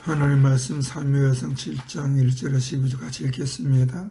하나님 말씀 사무엘상 7장 1절에 12절 같이 읽겠습니다.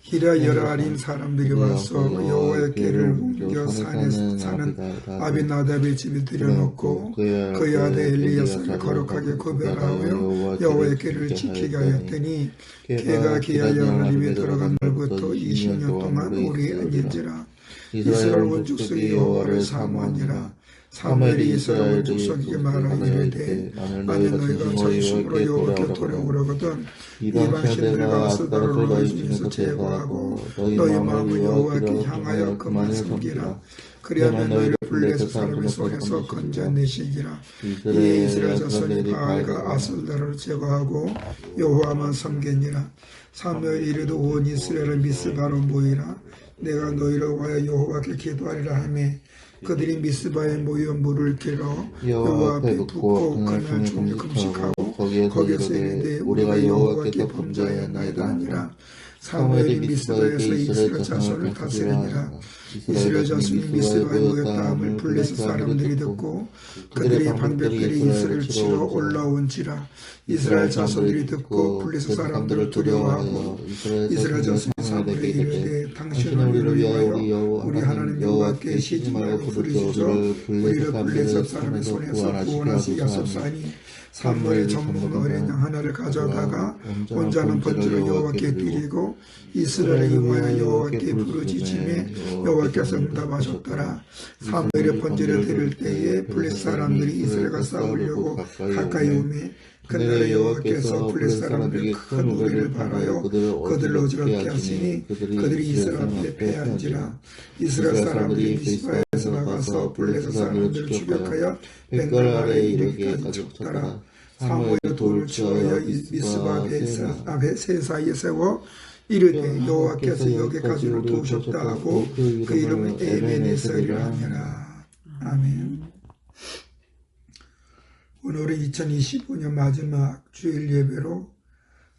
기라 여라림 사람들이 와서 여호와의 궤를 옮겨 산에 사는 아비나답의 집에 들여놓고 그의 아들 엘리야사를 거룩하게 구별하여 여호와의 궤를 지키게 하였더니 궤가 기하여 하나님에 들어간 날부터 20년 동안 오래 앉은지라. 이스라엘 온 족속이 여호와를 사모하니라. 사무엘이 이스라엘 온 족속에게 말하여 이르되 만일 너희가 전심으로 여호와께 돌아오려거든 이방 신들과 아스다로를 너희 중에서 제거하고 너희 마음을 여호와께 향하여 그만 섬기라. 그리하면 너희를 블레셋 사람의 손에서 건져내시기라. 이에 이스라엘 자손이 바알과 아스다로를 제거하고 여호와만 섬기니라. 사무엘이 이르되 온 이스라엘을 미스바로 모이라. 내가 너희를 위하여 여호와께 기도하리라 하며 그들이 미스바에 모여 물을 길어 여호와 앞에 붓고 그날 종일 금식하고 거기서 이르되 우리가 여호와께 범죄하였나이다 하니라. 사무엘이 미스바에서 이스라엘 자손을 다스리니라. 이스라엘 자손이 미스바에 모였다함을 블레셋 사람들이 듣고 그들의 방백들이 이스라엘을 치러 올라온지라. 이스라엘 자손들이 듣고 블레셋 사람들을 두려워하고 이스라엘 자손이 사무엘에게 이르되 당신은 우리를 위하여 우리 하나님 여호와께 시집하여 부르시죠. 우리를 블레셋 사람의 손에서 구원하시게 하소서하니 사무엘이 전문 어린 양 하나를 가져다가 온전한 번제로 여호와께 드리고 이스라엘에게 위하여 여호와께 부르짖음에 여호와께서 응답하셨더라. 사무엘의 번제를 드릴 때에 블레셋 사람들이 이스라엘과 싸우려고 가까이 오매 그날에 여호와께서 블레셋 사람들에게 큰 우리를 바라여 그들을 어지럽게 하시니 그들이 이스라엘 앞에 패한지라. 이스라엘 사람들이 미스바에서 나가서 블레셋 사람들을 추격하여 벤갈 아래에 이르기까지 쳤더라. 사무엘이 돌을 치어여 미스바 앞에 새 사이에 세워 이르되 여호와께서 여기까지로 도우셨다 하고 그 이름은 에벤에셀이라 하니라. 아멘. 오늘은 2025년 마지막 주일 예배로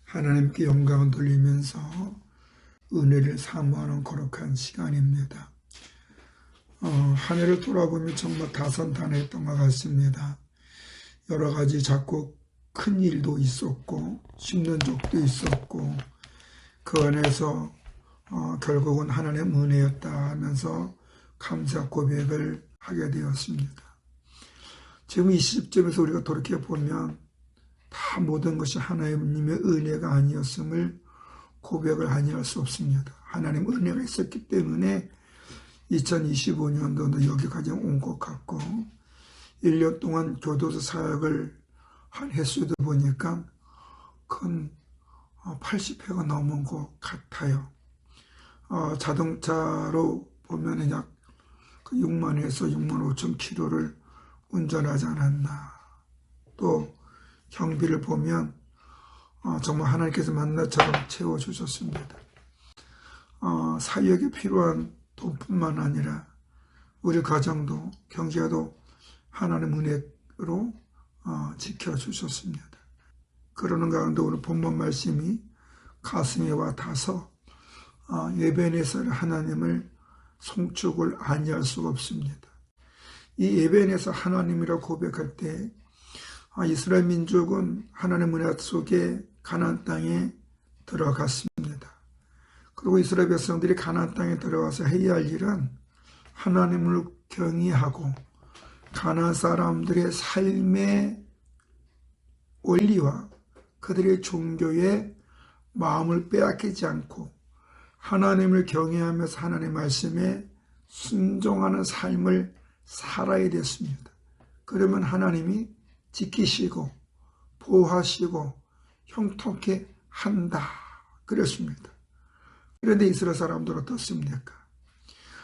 하나님께 영광을 돌리면서 은혜를 사모하는 거룩한 시간입니다. 한 해를 돌아보면 정말 다선다능했던 것 같습니다. 여러 가지 자꾸 큰 일도 있었고 힘든 적도 있었고 그 안에서 결국은 하나님의 은혜였다 하면서 감사 고백을 하게 되었습니다. 지금 이 시점에서 우리가 돌이켜보면 다 모든 것이 하나님의 은혜가 아니었음을 고백을 아니할 수 없습니다. 하나님 은혜가 있었기 때문에 2025년도도 여기까지 온 것 같고 1년 동안 교도소 사역을 한 횟수도 보니까 큰 80회가 넘은 것 같아요. 자동차로 보면 약 6만에서 6만 5천 킬로를 운전하지 않았나. 또 경비를 보면 정말 하나님께서 만나처럼 채워주셨습니다. 사역에 필요한 돈뿐만 아니라 우리 가정도 경제도 하나님 은혜로 지켜주셨습니다. 그러는 가운데 오늘 본문 말씀이 가슴에 와 닿아서 에벤에셀 하나님을 송축을 아니할 수가 없습니다. 이 에벤에셀 하나님이라 고백할 때 이스라엘 민족은 하나님 은혜 속에 가나안 땅에 들어갔습니다. 그리고 이스라엘 백성들이 가나안 땅에 들어가서 해야 할 일은 하나님을 경외하고 가나안 사람들의 삶의 원리와 그들의 종교의 마음을 빼앗기지 않고 하나님을 경외하면서 하나님의 말씀에 순종하는 삶을 살아야 됐습니다. 그러면 하나님이 지키시고 보호하시고 형통케 한다 그랬습니다. 그런데 이스라엘 사람들은 어떻습니까?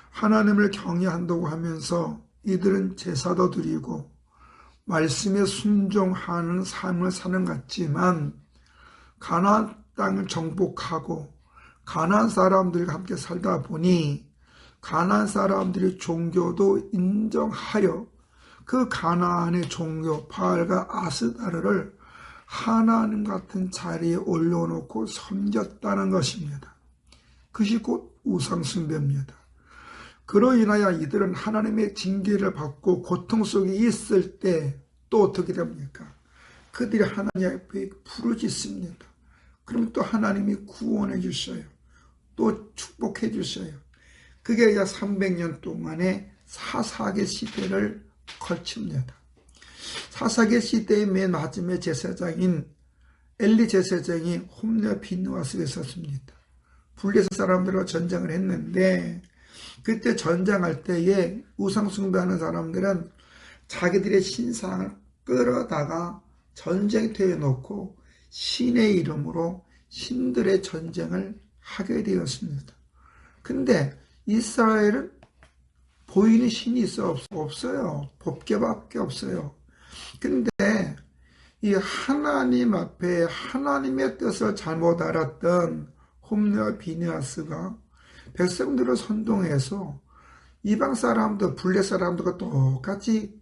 하나님을 경외한다고 하면서 이들은 제사도 드리고 말씀에 순종하는 삶을 사는 것 같지만 가나안 땅을 정복하고 가나안 사람들과 함께 살다 보니 가나안 사람들의 종교도 인정하여 그 가나안의 종교 바알과 아스다르를 하나님 같은 자리에 올려놓고 섬겼다는 것입니다. 그것이 곧 우상숭배입니다. 그로 인하여 이들은 하나님의 징계를 받고 고통 속에 있을 때 또 어떻게 됩니까? 그들이 하나님 앞에 부르짖습니다. 그럼 또 하나님이 구원해 주셔요. 또 축복해 주셔요. 그게 약 300년 동안의 사사계 시대를 거칩니다. 사사계 시대의 맨 마지막에 제사장인 엘리 제사장이 홈리와 비느하스에 있었습니다. 블레셋 사람들과 전쟁을 했는데 그때 전쟁할 때에 우상 숭배하는 사람들은 자기들의 신상을 끌어다가 전쟁터에 놓고 신의 이름으로 신들의 전쟁을 하게 되었습니다. 근데 이스라엘은 보이는 신이 없어요. 법궤밖에 없어요. 근데 이 하나님 앞에 하나님의 뜻을 잘못 알았던 홈리와 비느하스가 백성들을 선동해서 이방 사람들, 블레 사람들과 똑같이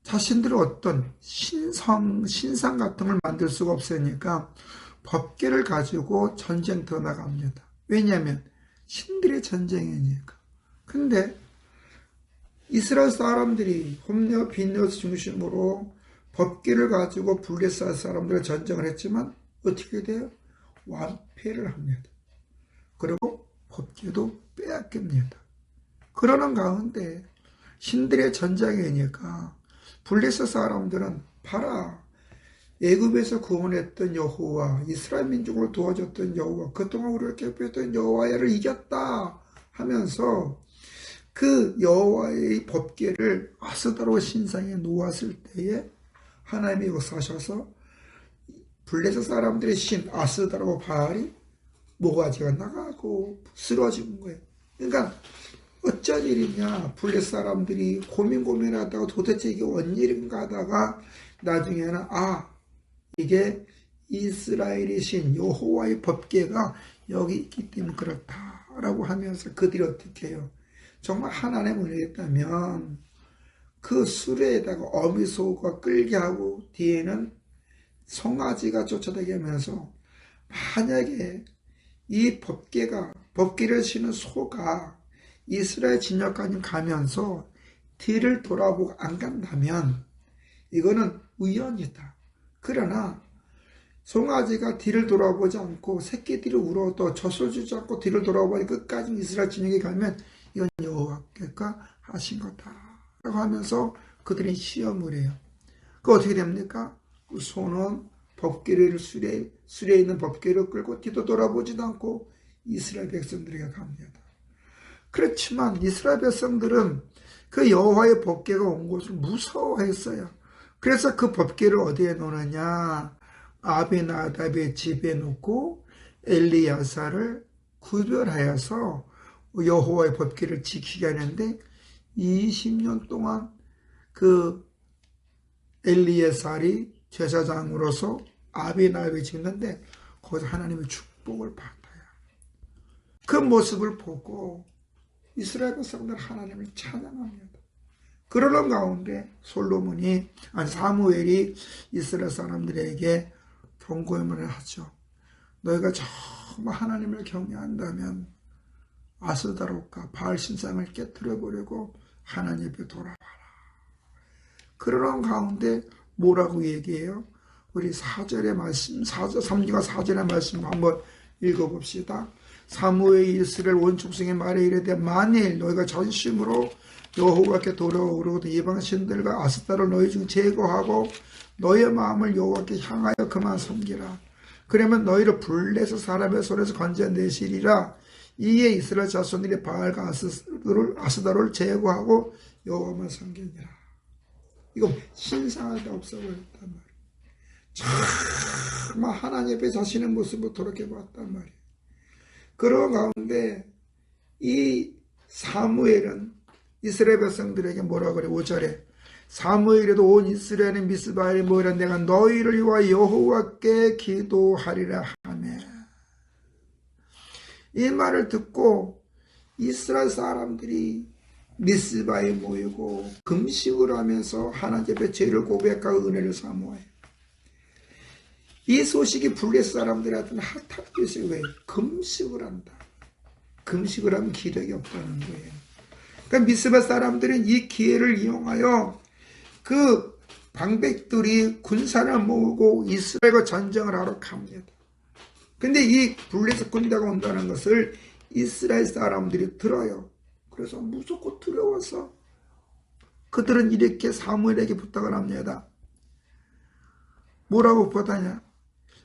자신들의 어떤 신상 같은 걸 만들 수가 없으니까 법궤를 가지고 전쟁터 나갑니다. 왜냐하면 신들의 전쟁이니까. 근데 이스라엘 사람들이 홈리와 비느하스 중심으로 법궤를 가지고 블레셋 사람들과 전쟁을 했지만 어떻게 돼요? 완패를 합니다. 그리고 법궤도 빼앗깁니다. 그러는 가운데 신들의 전쟁이니까 블레셋 사람들은 봐라, 애굽에서 구원했던 여호와, 이스라엘 민족을 도와줬던 여호와, 그동안 우리를 괴롭혔던 여호와를 이겼다 하면서 그 여호와의 법궤를 아스다로 신상에 놓았을 때에 하나님이 역사하셔서 블레셋 사람들의 신 아스다로 바알이 모가지가 나가고 쓰러진 거예요. 그러니까 어쩐 일이냐, 블레셋 사람들이 고민하다가 도대체 이게 뭔 일인가 하다가 나중에는 이게 이스라엘의 신 여호와의 법궤가 여기 있기 때문에 그렇다라고 하면서 그들이 어떻게 해요? 정말 하나님을 의했다면 그 수레에다가 어미소가 끌게 하고 뒤에는 송아지가 쫓아다니게 하면서 만약에 이 법궤를 신은 소가 이스라엘 진영까지 가면서 뒤를 돌아보고 안 간다면 이거는 우연이다. 그러나 송아지가 뒤를 돌아보지 않고 새끼들이 울어도 젖을 주지 않고 뒤를 돌아보니 끝까지 이스라엘 진영에 가면 이건 여호와께서 하신 거다 라고 하면서 그들이 시험을 해요. 그 어떻게 됩니까? 그 소는 법궤를 수레에 있는 법궤를 끌고 뒤도 돌아보지도 않고 이스라엘 백성들에게 갑니다. 그렇지만 이스라엘 백성들은 그 여호와의 법궤가 온 곳을 무서워했어요. 그래서 그 법궤를 어디에 놓느냐, 아비나답의 집에 놓고 엘리야사를 구별하여서 여호와의 법궤를 지키게 하는데 20년 동안 그 엘리야살이 제사장으로서 아비나답에 짓는데 거기서 하나님의 축복을 받아요. 그 모습을 보고 이스라엘 백성들 하나님을 찬양합니다. 그러는 가운데 사무엘이 이스라엘 사람들에게 경고문을 하죠. 너희가 정말 하나님을 경외한다면 아스다롯과 바알 신상을 깨뜨려버리고 하나님 앞에 돌아와라. 그러는 가운데 뭐라고 얘기해요? 우리 4절의 말씀, 3절과 4절의 말씀 한번 읽어봅시다. 사무엘이 이스라엘 온 축성의 말에 이르되 만일 너희가 전심으로 여호와께 돌아오고 이방 신들과 아스타를 너희 중 제거하고 너희의 마음을 여호와께 향하여 그만 섬기라. 그러면 너희를 블레셋 사람의 손에서 건져내시리라. 이에 이스라엘 자손들이 바알과 아스타를 제거하고 여호와만 섬기니라. 이거 신상할 데 없어버렸단 말이에요. 정말 하나님 앞에 자신의 모습을 돌이켜봤단 말이에요. 그런 가운데 이 사무엘은 이스라엘 백성들에게 뭐라 그래? 5절에 사무엘에도 온 이스라엘의 미스바에 모이라 내가 너희를 위하여 여호와께 기도하리라 하며, 이 말을 듣고 이스라엘 사람들이 미스바에 모이고 금식을 하면서 하나님 앞에 죄를 고백하고 은혜를 사모해요. 이 소식이 블레셋 사람들한테는 핫하게 왜? 금식을 한다. 금식을 하면 기력이 없다는 거예요. 그러니까 미스바 사람들은 이 기회를 이용하여 그 방백들이 군사를 모으고 이스라엘과 전쟁을 하러 갑니다. 근데 이 블레셋 군대가 온다는 것을 이스라엘 사람들이 들어요. 그래서 무섭고 두려워서 그들은 이렇게 사무엘에게 부탁을 합니다. 뭐라고 부탁하냐?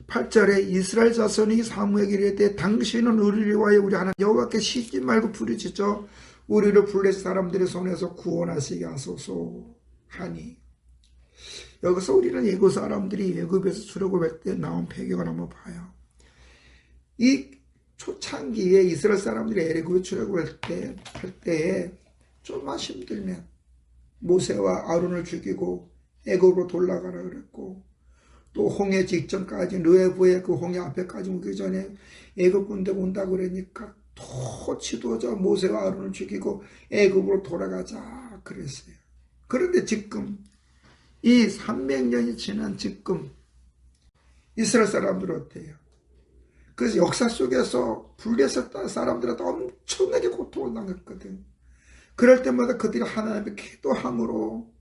8절에 이스라엘 자손이 사무엘에게 이르되 당신은 우리를 위하여 우리 하나님 여호와께 쉬지 말고 부르짖어 우리를 블레셋 사람들의 손에서 구원하시게 하소서 하니, 여기서 우리는 애굽 사람들이 애굽에서 출애굽할 때 나온 배경을 한번 봐요. 이 초창기에 이스라엘 사람들이 애굽에 출애굽할 때에 좀만 힘들면 모세와 아론을 죽이고 애굽으로 돌아가라 그랬고, 또 홍해 직전까지 르헤보의 그 홍해 앞에까지 오기 전에 애굽 군대가 온다고 그러니까 또 지도자 모세와 아론을 죽이고 애굽으로 돌아가자 그랬어요. 그런데 지금 이 300년이 지난 지금 이스라엘 사람들은 어때요? 그래서 역사 속에서 블레셋 사람들한테 엄청나게 고통을 당했거든. 그럴 때마다 그들이 하나님의 기도함으로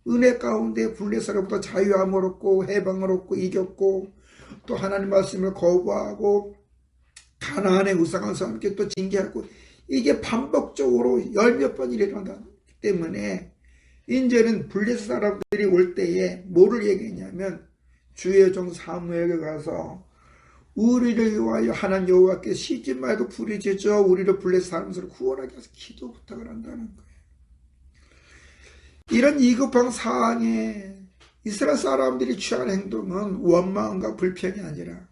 은혜 가운데 블레셋으로부터 자유함을 얻고 해방을 얻고 이겼고, 또 하나님 말씀을 거부하고 가나안의 우상한 사람께 또 징계하고, 이게 반복적으로 열몇 번 일어나기 때문에 이제는 블레셋 사람들이 올 때에 뭐를 얘기했냐면 주의 종 사무엘에게 가서 우리를 위하여 하나님 여호와께 쉬지 말고 부르짖어 우리를 블레셋 사람들을 구원하게 해서 기도 부탁을 한다는 거예요. 이런 위급한 상황에 이스라엘 사람들이 취한 행동은 원망과 불평이 아니라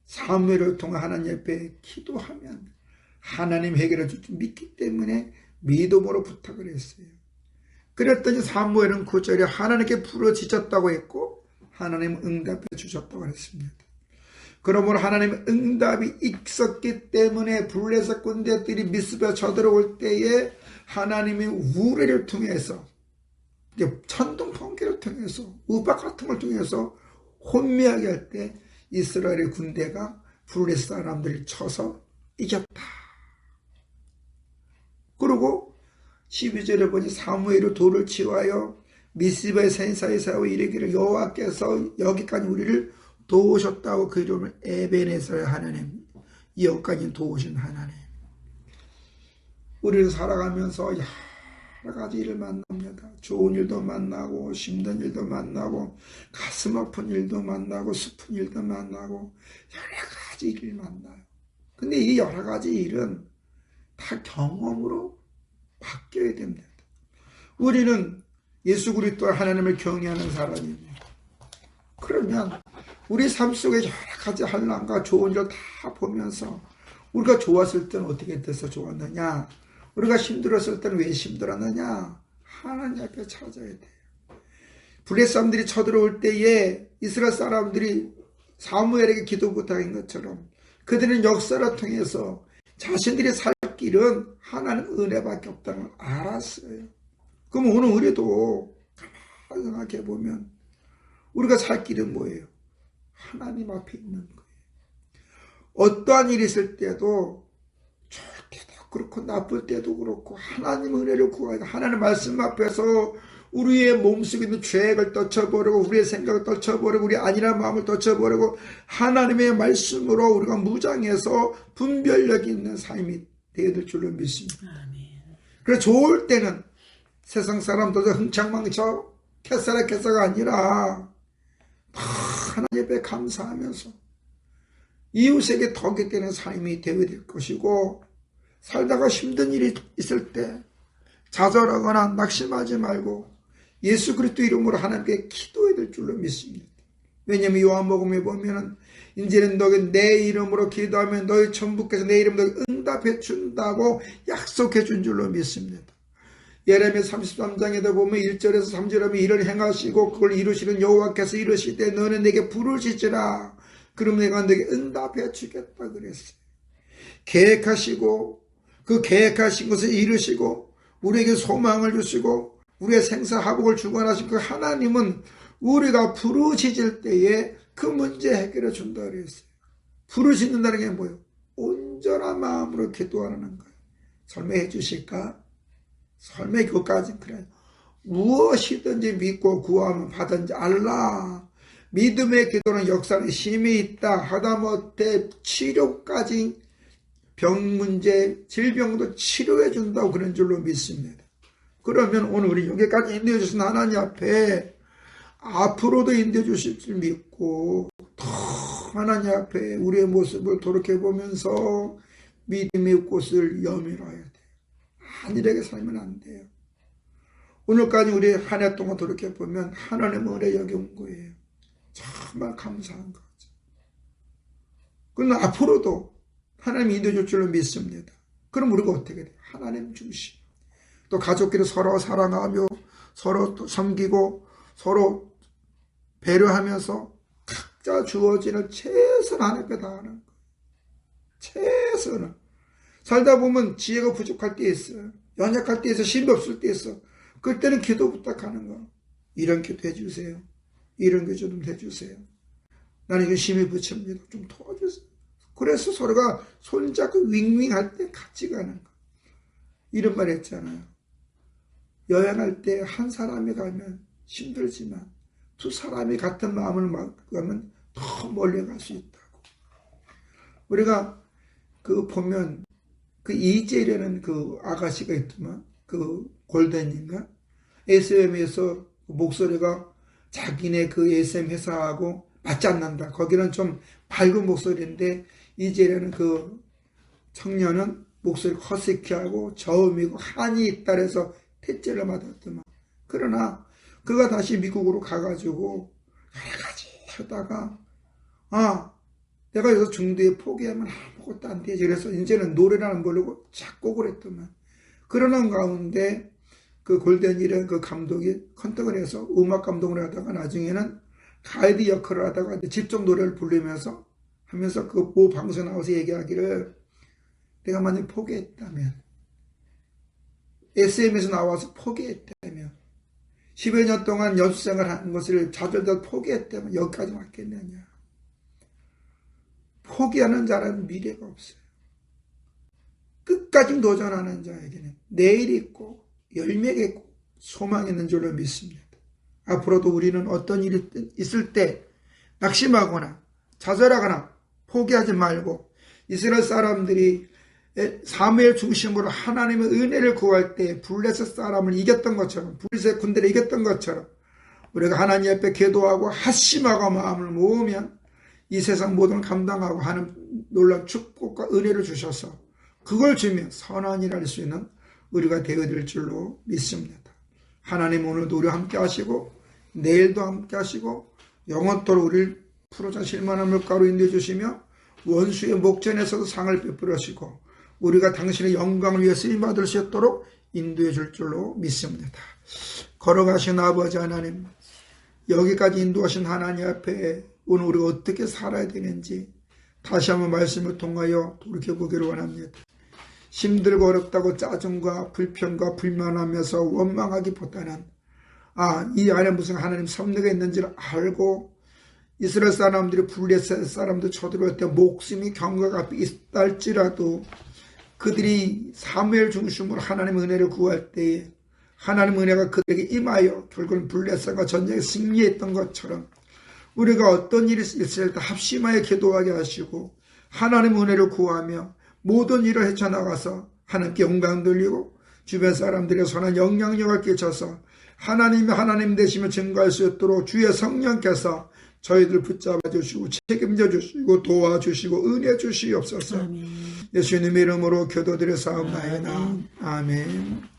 사무엘을 통해 하나님 옆에 기도하면 하나님 해결해 줄 줄 믿기 때문에 믿음으로 부탁을 했어요. 그랬더니 사무엘은 9절에 하나님께 부르짖었다고 했고 하나님은 응답해 주셨다고 했습니다. 그러므로 하나님의 응답이 있었기 때문에 블레셋 군대들이 미스바에 쳐들어올 때에 하나님이 우레를 통해서, 천둥 번개를 통해서, 우박 같은 걸 통해서 혼미하게 할 때 이스라엘의 군대가 블레셋 사람들을 쳐서 이겼다. 그리고 12절에 보니 사무엘이 돌을 치워하여 미스바의 산사에 세워 이르기를 여호와께서 여기까지 우리를 도우셨다고 그 이름을 에베네서의 하나님, 여기까지 도우신 하나님. 우리를 살아가면서 여러 가지 일을 만납니다. 좋은 일도 만나고 힘든 일도 만나고 가슴 아픈 일도 만나고 슬픈 일도 만나고 여러 가지 일을 만나요. 근데 이 여러 가지 일은 다 경험으로 바뀌어야 됩니다. 우리는 예수 그리스도 하나님을 경외하는 사람입니다. 그러면 우리 삶 속에 여러 가지 환난과 좋은 일을 다 보면서 우리가 좋았을 때는 어떻게 돼서 좋았느냐, 우리가 힘들었을 때는 왜 힘들었느냐, 하나님 앞에 찾아야 돼요. 블레셋 사람들이 쳐들어올 때에 이스라엘 사람들이 사무엘에게 기도 부탁한 것처럼 그들은 역사를 통해서 자신들이 살 길은 하나님 은혜밖에 없다는 걸 알았어요. 그럼 오늘 우리도 가만히 생각해 보면 우리가 살 길은 뭐예요? 하나님 앞에 있는 거예요. 어떠한 일이 있을 때도 좋을 때도 그렇고 나쁠 때도 그렇고 하나님 은혜를 구하고 하나님 말씀 앞에서 우리의 몸속에 있는 죄악을 떨쳐버리고 우리의 생각을 떨쳐버리고 우리 아니란 마음을 떨쳐버리고 하나님의 말씀으로 우리가 무장해서 분별력이 있는 삶이 되어야 될 줄로 믿습니다. 그래서 좋을 때는 세상 사람들도 흥청망청 캐사가 아니라 하나님 앞에 감사하면서 이웃에게 덕이 되는 삶이 되어야 될 것이고, 살다가 힘든 일이 있을 때 좌절하거나 낙심하지 말고 예수 그리스도 이름으로 하나님께 기도해야 될 줄로 믿습니다. 왜냐하면 요한복음에 보면은 이제는 너희 내 이름으로 기도하면 너희 천부께서 내 이름으로 응답해 준다고 약속해 준 줄로 믿습니다. 예레미야 33장에도 보면 1절에서 3절에 보면 이를 행하시고 그걸 이루시는 여호와께서 이르시되 너는 내게 부르짖으라 그럼 내가 너에게 응답해 주겠다 그랬어요. 계획하시고 그 계획하신 것을 이루시고 우리에게 소망을 주시고 우리의 생사화복을 주관하신 그 하나님은 우리가 부르짖을 때에 그 문제 해결해 준다 그랬어요. 부르짖는다는 게 뭐예요? 온전한 마음으로 기도하는 거예요. 설명해 주실까? 설명이 그것까지 그래요. 무엇이든지 믿고 구하면 받은지 알라. 믿음의 기도는 역사에 힘이 있다. 하다못해 치료까지 병 문제, 질병도 치료해 준다고 그런 줄로 믿습니다. 그러면 오늘 우리 여기까지 인도해 주신 하나님 앞에 앞으로도 인도해 주실 줄 믿고 더 하나님 앞에 우리의 모습을 돌이켜보면서 믿음의 꽃을 여밀어야 돼요. 안일하게 살면 안 돼요. 오늘까지 우리 한 해 동안 돌이켜보면 하나님의 은혜 여기 온 거예요. 정말 감사한 거죠. 그러나 앞으로도 하나님이 인도해 줄 줄로 믿습니다. 그럼 우리가 어떻게 돼요? 하나님 중심. 또 가족끼리 서로 사랑하며 서로 또 섬기고 서로 배려하면서 각자 주어지는 최선을 하나님께 다하는 거예요. 최선을. 살다 보면 지혜가 부족할 때 있어요. 연약할 때 있어. 힘이 없을 때 있어. 그때는 기도 부탁하는 거. 이런 기도 해주세요. 이런 기도 좀 해주세요. 나는 이거 힘이 부칩니다. 좀 도와주세요. 그래서 서로가 손잡고 윙윙할 때 같이 가는 거. 이런 말 했잖아요. 여행할 때 한 사람이 가면 힘들지만 두 사람이 같은 마음을 가면 더 멀리 갈 수 있다고. 우리가 그 보면 그 이재라는 그 아가씨가 있더만 그 골든인가 SM에서 목소리가 자기네 그 SM 회사하고 맞지 않는다. 거기는 좀 밝은 목소리인데 이재라는 그 청년은 목소리 허스키하고 저음이고 한이 있다 해서 퇴짜를 맞았더만. 그러나 그가 다시 미국으로 가가지고 여러 가지 하다가 내가 여기서 중도에 포기하면 아무것도 안 되지. 그래서 이제는 노래라는 걸로 작곡을 했더만. 그러는 가운데 그 골든이라는 그 감독이 컨택을 해서 음악 감독을 하다가 나중에는 가이드 역할을 하다가 직접 노래를 부르면서 하면서 그 모 방송에 나와서 얘기하기를 내가 만약 포기했다면 SM에서 나와서 포기했다면 10여 년 동안 연수생활 하는 것을 좌절도 포기했다면 여기까지 왔겠느냐. 포기하는 자라는 미래가 없어요. 끝까지 도전하는 자에게는 내일이 있고 열매가 있고 소망이 있는 줄로 믿습니다. 앞으로도 우리는 어떤 일이 있을 때 낙심하거나 좌절하거나 포기하지 말고 이스라엘 사람들이 사무엘 중심으로 하나님의 은혜를 구할 때 블레셋 사람을 이겼던 것처럼 블레셋 군대를 이겼던 것처럼 우리가 하나님 앞에 기도하고 합심하고 마음을 모으면 이 세상 모든 걸 감당하고 하는 놀라운 축복과 은혜를 주셔서 그걸 주며 선한 일을 할 수 있는 우리가 되어질 줄로 믿습니다. 하나님 오늘도 우리와 함께 하시고 내일도 함께 하시고 영원토록 우리를 푸르자 실만한 물가로 인도해 주시며 원수의 목전에서도 상을 베풀어 주시고 우리가 당신의 영광을 위해 쓰임받을 수 있도록 인도해 줄 줄로 믿습니다. 걸어가신 아버지 하나님, 여기까지 인도하신 하나님 앞에 오늘 우리가 어떻게 살아야 되는지 다시 한번 말씀을 통하여 돌이켜보기를 원합니다. 힘들고 어렵다고 짜증과 불평과 불만하면서 원망하기보다는 이 안에 무슨 하나님 섭리가 있는지를 알고 이스라엘 사람들이 블레셋 사람들 쳐들어올 때 목숨이 경각 앞에 있다 할지라도 그들이 사무엘 중심으로 하나님의 은혜를 구할 때에 하나님의 은혜가 그들에게 임하여 결국은 블레셋과 전쟁에 승리했던 것처럼 우리가 어떤 일이 있을 때 합심하여 기도하게 하시고 하나님의 은혜를 구하며 모든 일을 헤쳐나가서 하나님께 영광 돌리고 주변 사람들의 선한 영향력을 끼쳐서 하나님이 하나님 되시며 증거할 수 있도록 주의 성령께서 저희들 붙잡아 주시고 책임져 주시고 도와주시고 은혜 주시옵소서. 예수님의 이름으로 기도드려 사옵나이다. 아멘.